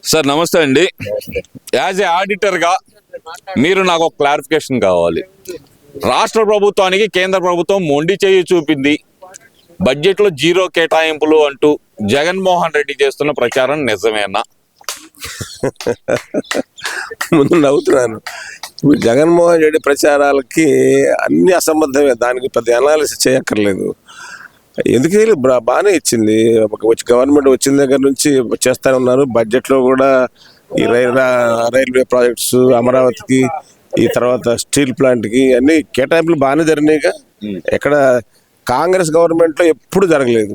Sir నమస్తే అండి. As a ఆడిటర్గా మీరు నాకు ఒక క్లారిఫికేషన్ కావాలి. రాష్ట్ర ప్రభుత్వానికి కేంద్ర ప్రభుత్వం మొండి చేయి చూపింది, బడ్జెట్లో జీరో కేటాయింపులు అంటూ జగన్మోహన్ రెడ్డి చేస్తున్న ప్రచారం నిజమేనా? ముందు నవ్వుతున్నాను. ఇప్పుడు జగన్మోహన్ రెడ్డి ప్రచారాలకి అన్ని అసంబద్ధమే, దానికి పెద్ద అనాలిసిస్ చేయక్కర్లేదు. ఎందుకు బాగానే ఇచ్చింది. గవర్నమెంట్ వచ్చిన దగ్గర నుంచి చేస్తూనే ఉన్నారు. బడ్జెట్లో కూడా ఈ రైల్వే ప్రాజెక్ట్స్, అమరావతికి, ఈ తర్వాత స్టీల్ ప్లాంట్కి అన్ని కేటాయింపులు బాగానే జరిగినాయిగా. ఎక్కడ కాంగ్రెస్ గవర్నమెంట్లో ఎప్పుడు జరగలేదు.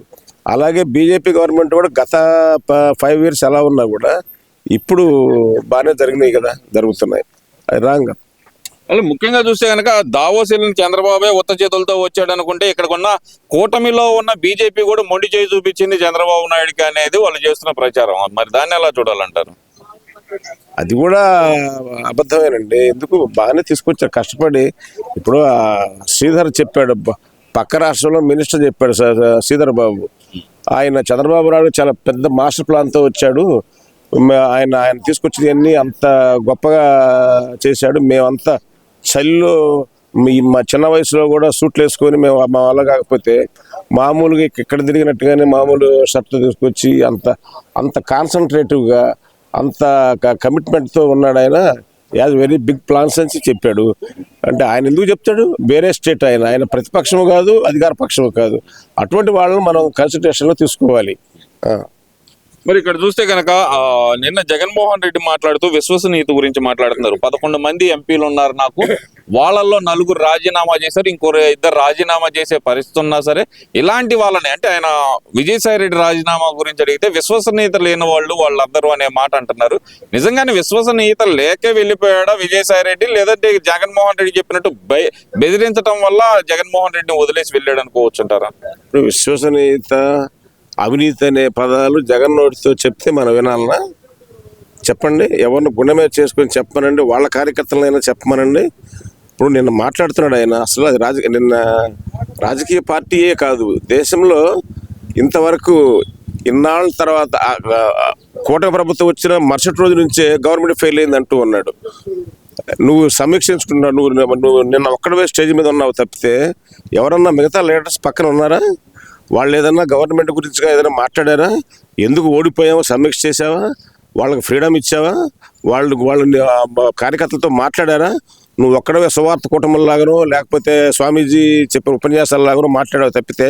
అలాగే బీజేపీ గవర్నమెంట్ కూడా గత 5 years ఎలా ఉన్నా కూడా ఇప్పుడు బాగానే జరిగినాయి కదా, జరుగుతున్నాయి. అది రాంగ్. అలా ముఖ్యంగా చూస్తే కనుక దావోస్ వెళ్ళిన చంద్రబాబే ఉత్త చేతులతో వచ్చాడు అనుకుంటే, ఇక్కడ ఉన్న కూటమిలో ఉన్న బీజేపీ కూడా మొండి చేయి చూపించింది చంద్రబాబు నాయుడుకి అనేది వాళ్ళు చేస్తున్న ప్రచారం. మరి దాన్ని ఎలా చూడాలంటారు? అది కూడా అబద్ధమేనండి. ఎందుకు బాగానే తీసుకొచ్చారు కష్టపడి. ఇప్పుడు శ్రీధర్ చెప్పాడు, పక్క రాష్ట్రంలో మినిస్టర్ చెప్పాడు శ్రీధర్ బాబు. ఆయన చంద్రబాబు నాయుడు చాలా పెద్ద మాస్టర్ ప్లాన్తో వచ్చాడు, ఆయన తీసుకొచ్చింది అన్నీ అంత గొప్పగా చేశాడు. మేమంతా చలిలో మా చిన్న వయసులో కూడా సూట్లు వేసుకొని మేము మా వల్ల కాకపోతే మామూలుగా ఇక్కడ తిరిగినట్టుగానే మామూలు షర్ట్లు తీసుకొచ్చి అంత కాన్సన్ట్రేటివ్గా అంత కమిట్మెంట్తో ఉన్నాడు ఆయన. యాజ్ వెరీ బిగ్ ప్లాన్స్ అని చెప్పాడు. అంటే ఆయన ఎందుకు చెప్తాడు? వేరే స్టేట్ ఆయన ప్రతిపక్షము కాదు, అధికార పక్షము కాదు. అటువంటి వాళ్ళని మనం కన్సిడరేషన్లో తీసుకోవాలి. మరి ఇక్కడ చూస్తే కనుక నిన్న జగన్మోహన్ రెడ్డి మాట్లాడుతూ విశ్వసనీయత గురించి మాట్లాడుతున్నారు. 11 మంది ఎంపీలు ఉన్నారు నాకు, వాళ్ళల్లో 4 రాజీనామా చేశారు, ఇంకో 2 రాజీనామా చేసే పరిస్థితి ఉన్నా సరే ఇలాంటి వాళ్ళని, అంటే ఆయన విజయసాయి రెడ్డి రాజీనామా గురించి అడిగితే విశ్వసనీయత లేని వాళ్ళందరూ అనే మాట అంటున్నారు. నిజంగానే విశ్వసనీయత లేకే వెళ్ళిపోయాడా విజయసాయి రెడ్డి, లేదంటే జగన్మోహన్ రెడ్డి చెప్పినట్టు బెదిరించడం వల్ల జగన్మోహన్ రెడ్డిని వదిలేసి వెళ్ళాడు అనుకోవచ్చు అంటారా? విశ్వసనీయత, అవినీతి అనే పదాలు జగన్ నోటితో చెప్తే మనం వినాలనా? చెప్పండి. ఎవరిని గుండె మీద చేసుకొని చెప్పమనండి, వాళ్ళ కార్యకర్తలైనా చెప్పమనండి. ఇప్పుడు నిన్న మాట్లాడుతున్నాడు ఆయన. అసలు అది నిన్న రాజకీయ పార్టీయే కాదు, దేశంలో ఇంతవరకు ఇన్నాళ్ళ తర్వాత కూటమి ప్రభుత్వం వచ్చిన మరుసటి రోజు నుంచే గవర్నమెంట్ ఫెయిల్ అయింది అంటూ ఉన్నాడు. నువ్వు సమీక్షించుకున్నావు, నువ్వు నిన్న ఒక్కడవే స్టేజ్ మీద ఉన్నావు తప్పితే ఎవరన్నా మిగతా లీడర్స్ పక్కన ఉన్నారా? వాళ్ళు ఏదన్నా గవర్నమెంట్ గురించి ఏదైనా మాట్లాడారా? ఎందుకు ఓడిపోయావో సమీక్ష చేసావా? వాళ్ళకి ఫ్రీడమ్ ఇచ్చావా? వాళ్ళని కార్యకర్తలతో మాట్లాడారా? నువ్వు ఒక్కడవే సువార్త కుటుంబంలాగానో లేకపోతే స్వామీజీ చెప్పిన ఉపన్యాసాలలాగానో మాట్లాడావు తప్పితే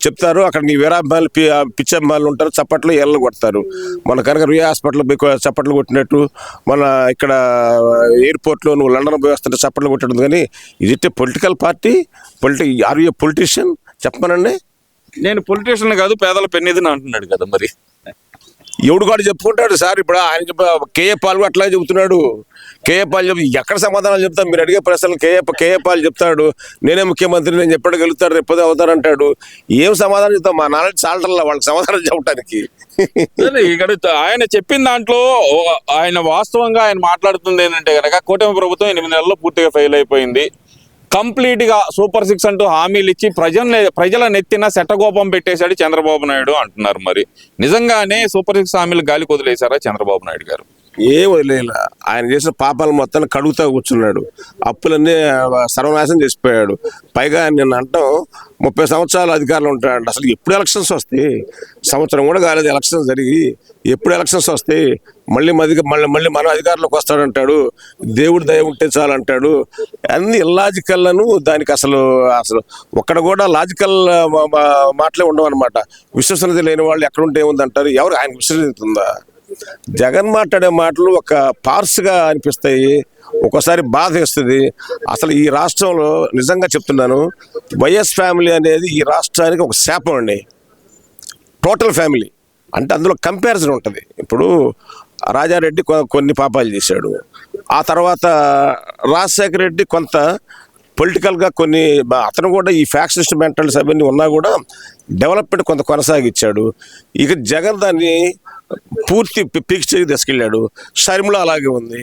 చెప్తారు అక్కడ నీ వీరాభిమానులు పిచ్చమ్మాలు ఉంటారు, చప్పట్లు ఎల్లు కొడతారు. మన కనుక రియా హాస్పిటల్ చప్పట్లు కొట్టినట్టు, మన ఇక్కడ ఎయిర్పోర్ట్లో నువ్వు లండన్ పోయి వస్తుంటే చప్పట్లు కొట్టడం. కానీ ఇది political party, are you politician? చెప్పమనండి. నేను పొలిటీషియన్ కాదు, పేదల పెన్నిధిని అంటున్నాడు కదా. మరి ఎవడు కూడా చెప్పుకుంటాడు సార్. ఇప్పుడు ఆయన కేఏ పాల్ అట్లా చెబుతున్నాడు. కేఏ పాల్ ఎక్కడ సమాధానాలు చెప్తాం? మీరు అడిగే ప్రశ్నలు కేఏ పాల్ చెప్తాడు, నేనే ముఖ్యమంత్రి, నేను చెప్పగలుగుతాడు, రేపు అవుతారంటాడు. ఏం సమాధానం చెప్తాం? మా నాన్నకి చాలటల్లా వాళ్ళకి సమాధానం చెప్పడానికి. ఇక్కడ ఆయన చెప్పిన దాంట్లో ఆయన వాస్తవంగా ఆయన మాట్లాడుతుంది ఏంటంటే కనుక కూటమి ప్రభుత్వం 8 నెలల్లో పూర్తిగా ఫెయిల్ అయిపోయింది, కంప్లీట్ గా సూపర్ 6 అంటూ హామీలు ఇచ్చి ప్రజల నెత్తిన శటగోపం పెట్టేశాడు చంద్రబాబు నాయుడు అంటున్నారు. మరి నిజంగానే సూపర్ 6 హామీలు గాలికి వదిలేశారా చంద్రబాబు నాయుడు గారు? ఏం వదిలేలా. ఆయన చేసిన పాపాలు మొత్తాన్ని కడుగుతా కూర్చున్నాడు, అప్పులన్నీ సర్వనాశనం చేసిపోయాడు. పైగా నిన్న అంటాం 30 సంవత్సరాలు అధికారులు ఉంటాడు. అసలు ఎప్పుడు ఎలక్షన్స్ వస్తాయి? సంవత్సరం కూడా కాలేదు ఎలక్షన్స్ జరిగి. ఎప్పుడు ఎలక్షన్స్ వస్తాయి? మళ్ళీ మన అధికారంలోకి వస్తాడంటాడు, దేవుడు దయ ఉంటే చాలంటాడు. అన్ని ఇల్లాజికల్లను దానికి అసలు ఒక్కడ కూడా లాజికల్ మాటలే ఉండవు అనమాట. విశ్వసనీయత లేని వాళ్ళు ఎక్కడుంటే ఏముందంటారు? ఎవరు ఆయన విశ్వసనీయత ఉందా? జగన్ మాట్లాడే మాటలు ఒక పార్స్గా అనిపిస్తాయి, ఒక్కోసారి బాధ వేస్తుంది. అసలు ఈ రాష్ట్రంలో నిజంగా చెప్తున్నాను, వైఎస్ ఫ్యామిలీ అనేది ఈ రాష్ట్రానికి ఒక శాపం అండి. టోటల్ ఫ్యామిలీ అంటే అందులో కంపారిజన్ ఉంటుంది. ఇప్పుడు రాజారెడ్డి కొన్ని పాపాలు చేశాడు, ఆ తర్వాత రాజశేఖర రెడ్డి కొంత పొలిటికల్గా కొన్ని, అతను కూడా ఈ ఫ్యాక్షనిస్ట్ మెంటల్స్ అవన్నీ ఉన్నా కూడా డెవలప్మెంట్ కొంత కొనసాగించాడు. ఇక జగన్ దాన్ని పూర్తి పీక్ స్టేజ్ తీసుకెళ్ళాడు. షర్మిల అలాగే ఉంది.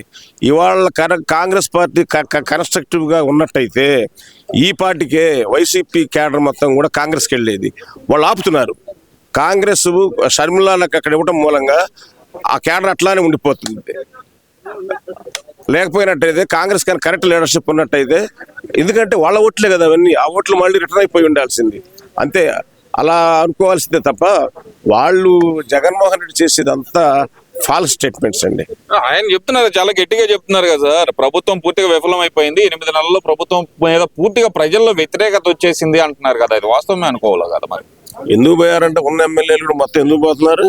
ఇవాళ కాంగ్రెస్ పార్టీ కన్స్ట్రక్టివ్గా ఉన్నట్టయితే ఈ పార్టీకే వైసీపీ క్యాడర్ మొత్తం కూడా కాంగ్రెస్కి వెళ్ళేది. వాళ్ళు ఆపుతున్నారు. కాంగ్రెస్ షర్మిలాలకు అక్కడ ఇవ్వటం మూలంగా ఆ క్యాడర్ అట్లానే ఉండిపోతుంది. లేకపోయినట్టయితే కాంగ్రెస్ కానీ కరెక్ట్ లీడర్షిప్ ఉన్నట్టయితే, ఎందుకంటే వాళ్ళ ఓట్లే కదా అవన్నీ, ఆ ఓట్లు మళ్ళీ రిటర్న్ అయిపోయి ఉండాల్సింది అంతే. అలా అనుకోవాల్సిందే తప్ప వాళ్ళు జగన్మోహన్ రెడ్డి చేసేదంతా ఫాల్స్ స్టేట్మెంట్స్ అండి. ఆయన చెప్తున్నారు, చాలా గట్టిగా చెప్తున్నారు కదా సార్, ప్రభుత్వం పూర్తిగా విఫలం అయిపోయింది, 8 నెలల్లో ప్రభుత్వం మీద పూర్తిగా ప్రజల్లో వ్యతిరేకత వచ్చేసింది అంటున్నారు కదా, ఇది వాస్తవమే అనుకోవాలి కదా మరి. ఎందుకు పోయారంటే ఉన్న ఎమ్మెల్యేలు కూడా మొత్తం ఎందుకు పోతున్నారు?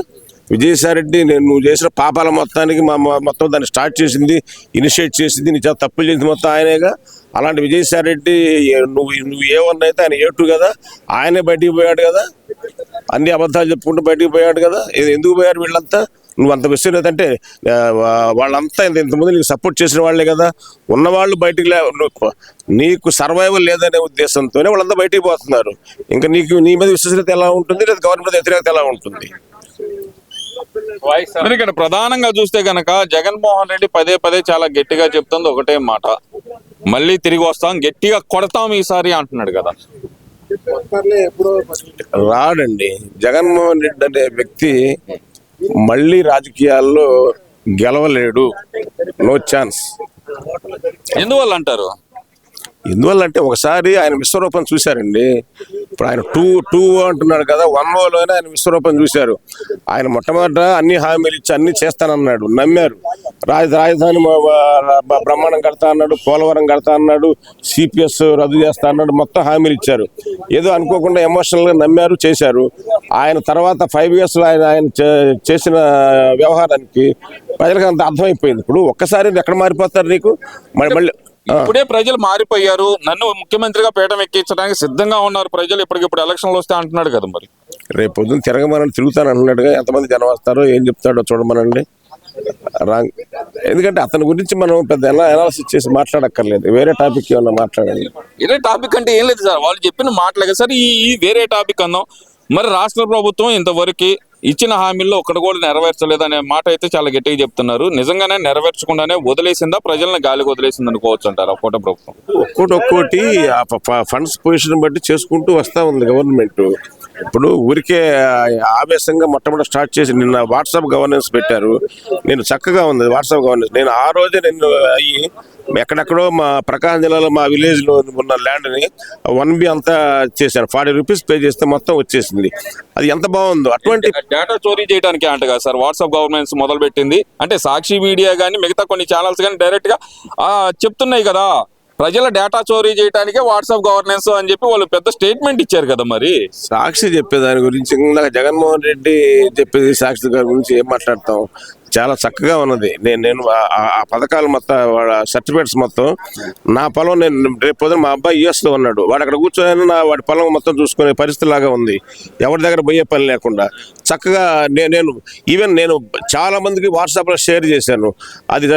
విజయసాయిరెడ్డి నువ్వు చేసిన పాపాల మొత్తానికి మొత్తం దాన్ని స్టార్ట్ చేసింది, ఇనిషియేట్ చేసింది, నీ చేత తప్పులు చేసింది మొత్తం ఆయనేగా. అలాంటి విజయసాయిరెడ్డి నువ్వు ఏ1 అయితే ఆయన A2 కదా, ఆయనే బయటికి పోయాడు కదా, అన్ని అబద్ధాలు చెప్పుకుంటూ బయటికి పోయాడు కదా. ఎందుకు పోయారు వీళ్ళంతా? నువ్వు అంత విషయం లేదంటే వాళ్ళంతా ఇంతకుముందు నీకు సపోర్ట్ చేసిన వాళ్ళే కదా. ఉన్నవాళ్ళు బయటికి నీకు సర్వైవల్ లేదనే ఉద్దేశంతోనే వాళ్ళంతా బయటికి పోతున్నారు. ఇంకా నీ మీద విశ్వసనీయత ఎలా ఉంటుంది, లేదా గవర్నమెంట్ వ్యతిరేకత ఎలా ఉంటుంది? మరి ఇక్కడ ప్రధానంగా చూస్తే గనక జగన్మోహన్ రెడ్డి పదే పదే చాలా గట్టిగా చెప్తుంది ఒకటే మాట, మళ్ళీ తిరిగి వస్తాం, గట్టిగా కొడతాం ఈసారి అంటున్నాడు కదా. రాడండి జగన్మోహన్ రెడ్డి అనే వ్యక్తి మళ్ళీ రాజకీయాల్లో గెలవలేడు, నో ఛాన్స్. ఎందువల్ల అంటారు? ఎందువల్ల అంటే ఒకసారి ఆయన విశ్వరూపం చూశారండి. ఇప్పుడు ఆయన 2 అంటున్నాడు కదా, 1లోనే ఆయన విశ్వరూపం చూశారు. ఆయన మొట్టమొదట అన్ని హామీలు ఇచ్చి అన్ని చేస్తానన్నాడు, నమ్మారు. రాజధాని బ్రహ్మాండం కడతా అన్నాడు, పోలవరం కడతా అన్నాడు, CPS రద్దు చేస్తా అన్నాడు, మొత్తం హామీలు ఇచ్చారు. ఏదో అనుకోకుండా ఎమోషనల్గా నమ్మారు, చేశారు. ఆయన తర్వాత 5 yearsలో ఆయన చేసిన వ్యవహారానికి ప్రజలకు అంత అర్థమైపోయింది. ఇప్పుడు ఒక్కసారి ఎక్కడ మారిపోతారు నీకు? మళ్ళీ ఇప్పుడే ప్రజలు మారిపోయారు, నన్ను ముఖ్యమంత్రిగా పీఠం ఎక్కించడానికి సిద్ధంగా ఉన్నారు ప్రజలు, ఇప్పటికిప్పుడు ఎలక్షన్లు వస్తే అంటున్నాడు కదా. మరి రేపు పొద్దున్న తిరగమని తిరుగుతాను అన్నాడుగా, ఎంతమంది జనం వస్తారో ఏం చెప్తాడో చూడమనండి. రాంగ్. ఎందుకంటే అతని గురించి మనం పెద్ద అనాలిసిస్ చేసి మాట్లాడక్కర్లేదు, వేరే టాపిక్ ఏమన్నా మాట్లాడండి. ఇదే టాపిక్ అంటే ఏం లేదు సార్, వాళ్ళు చెప్పిన మాటలే కదా సార్. ఈ వేరే టాపిక్ అన్నాం. మరి రాష్ట్ర ప్రభుత్వం ఇంతవరకు ఇచ్చిన హామీల్లో ఒక్కటి కూడా నెరవేర్చలేదు అనే మాట అయితే చాలా గట్టిగా చెప్తున్నారు. నిజంగానే నెరవేర్చకుండానే వదిలేసిందా, ప్రజల్ని గాలికి వదిలేసింది అనుకోవచ్చు అంటారు కూటమి ప్రభుత్వం? ఒక్కోటి ఫండ్స్ పొజిషన్ బట్టి చేసుకుంటూ వస్తా ఉంది గవర్నమెంట్. ఇప్పుడు ఊరికే ఆవేశంగా మొట్టమొదటి స్టార్ట్ చేసి నిన్న వాట్సాప్ గవర్నెన్స్ పెట్టారు. నేను చక్కగా ఉంది వాట్సాప్ గవర్నెన్స్. నేను ఆ రోజే నేను అయ్యి ఎక్కడెక్కడో మా ప్రకాశం జిల్లాలో మా విలేజ్లో ఉన్న ల్యాండ్ని 1B అంతా చేశాను. 40 రూపీస్ పే చేస్తే మొత్తం వచ్చేసింది. అది ఎంత బాగుందో. అటువంటి డేటా చోరీ చేయడానికి అంట కదా సార్ వాట్సాప్ గవర్నెన్స్ మొదలు పెట్టింది. అంటే సాక్షి మీడియా కానీ మిగతా కొన్ని ఛానల్స్ కానీ డైరెక్ట్ గా చెప్తున్నాయి కదా, ప్రజల డేటా చోరీ చేయడానికే వాట్సాప్ గవర్నెన్స్ అని చెప్పి వాళ్ళు పెద్ద స్టేట్మెంట్ ఇచ్చారు కదా. మరి సాక్షి చెప్పే దాని గురించి ఇందాక జగన్మోహన్ రెడ్డి చెప్పేది సాక్షి గారి గురించి ఏం మాట్లాడతాం? చాలా చక్కగా ఉన్నది. నేను ఆ పథకాలు మొత్తం సర్టిఫికేట్స్ మొత్తం నా పొలం, నేను రేపు పొద్దున మా అబ్బాయి US ఉన్నాడు, వాడు అక్కడ కూర్చొని వాడి పొలం మొత్తం చూసుకునే పరిస్థితి లాగా ఉంది, ఎవరి దగ్గర పోయే పని లేకుండా చక్కగా. నేను చాలా మందికి వాట్సాప్లో షేర్ చేశాను. అది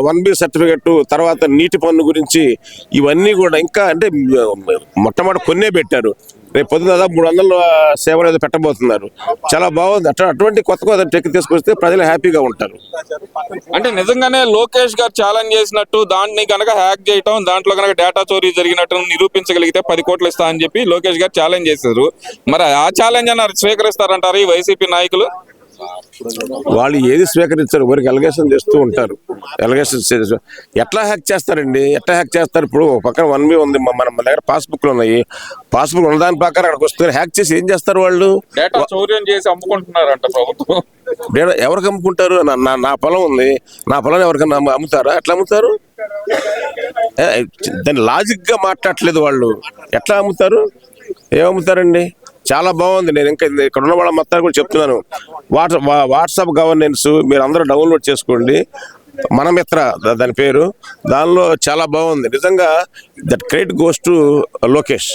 1B సర్టిఫికెట్, తర్వాత నీటి పన్ను గురించి ఇవన్నీ కూడా. ఇంకా అంటే మొట్టమొదటి కొన్నే పెట్టారు, రేపు పొద్దున దాదాపు 300 సేవలు ఏదో పెట్టబోతున్నారు. చాలా బాగుంది. అటువంటి కొత్త టెక్ తీసుకొస్తే ప్రజలు హ్యాపీగా ఉంటారు. అంటే నిజంగానే లోకేష్ గారు ఛాలెంజ్ చేసినట్టు దాన్ని కనుక హ్యాక్ చేయటం, దాంట్లో కనుక డేటా చోరీ జరిగినట్టు నిరూపించగలిగితే 10 కోట్లు ఇస్తా అని చెప్పి లోకేష్ గారు ఛాలెంజ్ చేశారు. మరి ఆ ఛాలెంజ్ అన్నారు స్వీకరిస్తారంటారు ఈ వైసీపీ నాయకులు? వాళ్ళు ఏది స్వీకరించారు, ఊరికి ఎలిగేషన్ చేస్తూ ఉంటారు. ఎలిగేషన్ ఎట్లా హ్యాక్ చేస్తారండి? ఎట్లా హ్యాక్ చేస్తారు? ఇప్పుడు ఒక పక్కన 1B ఉంది, మన దగ్గర పాస్బుక్లు ఉన్నాయి. పాస్బుక్ ఉన్న దాని ప్రకారం అక్కడికి వస్తారు, హ్యాక్ చేసి ఏం చేస్తారు వాళ్ళు? డేటా చోర్యం చేసి అమ్ముకుంటున్నారంట ప్రభుత్వం. ఎవరికి అమ్ముకుంటారు? నా పొలం ఉంది, నా పొలం ఎవరికైనా అమ్ముతారా? ఎట్లా అమ్ముతారు? దాన్ని లాజిక్ గా మాట్లాడట్లేదు వాళ్ళు. ఎట్లా అమ్ముతారు? ఏమమ్ముతారండి? చాలా బాగుంది. నేను ఇంకా ఇక్కడ ఉన్న వాళ్ళ మొత్తాన్ని కూడా చెప్తున్నాను, వాట్సాప్ గవర్నెన్స్ మీరు అందరూ డౌన్లోడ్ చేసుకోండి. మనమిత్ర దాని పేరు, దానిలో చాలా బాగుంది నిజంగా. That credit goes to Lokesh.